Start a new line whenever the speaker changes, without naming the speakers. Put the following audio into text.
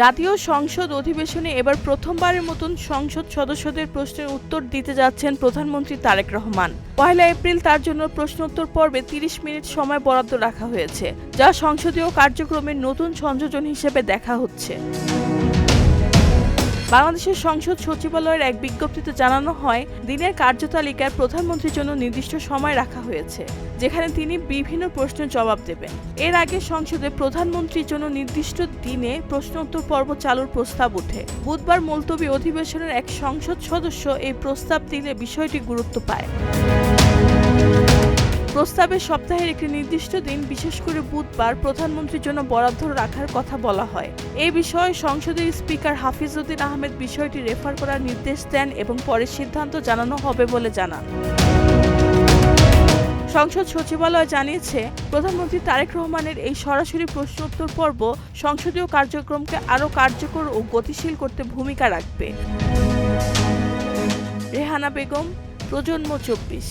জাতীয় সংসদ অধিবেশনে এবার প্রথমবারের মতন সংসদ সদস্যদের প্রশ্নের উত্তর দিতে যাচ্ছেন প্রধানমন্ত্রী তারেক রহমান। 1 এপ্রিল তার জন্য প্রশ্নোত্তর পর্বে 30 মিনিট সময় বরাদ্দ রাখা হয়েছে, যা সংসদীয় কার্যক্রমের নতুন সংযোজন হিসেবে দেখা হচ্ছে। বাংলাদেশের সংসদ সচিবালয়ের এক বিজ্ঞপ্তিতে জানানো হয়, দিনের কার্যতালিকায় প্রধানমন্ত্রীর জন্য নির্দিষ্ট সময় রাখা হয়েছে, যেখানে তিনি বিভিন্ন প্রশ্নের জবাব দেবেন। এর আগে সংসদে প্রধানমন্ত্রীর জন্য নির্দিষ্ট দিনে প্রশ্নোত্তর পর্ব চালুর প্রস্তাব ওঠে। বুধবার মুলতবি অধিবেশনের এক সংসদ সদস্য এই প্রস্তাব দিলে বিষয়টি গুরুত্ব পায়। প্রস্তাবে সপ্তাহের একটি নির্দিষ্ট দিন, বিশেষ করে বুধবার, প্রধানমন্ত্রীর জন্য বরাদ্দ রাখার কথা বলা হয়। এই বিষয়ে সংসদের স্পিকার হাফিজ উদ্দিন আহমেদ বিষয়টি রেফার করার নির্দেশ দেন এবং পরে সিদ্ধান্ত জানানো হবে বলে জানান। সংসদ সচিবালয় জানিয়েছে, প্রধানমন্ত্রী তারেক রহমানের এই সরাসরি প্রশ্নোত্তর পর্ব সংসদীয় কার্যক্রমকে আরও কার্যকর ও গতিশীল করতে ভূমিকা রাখবে। রেহানা বেগম, প্রজন্ম 24।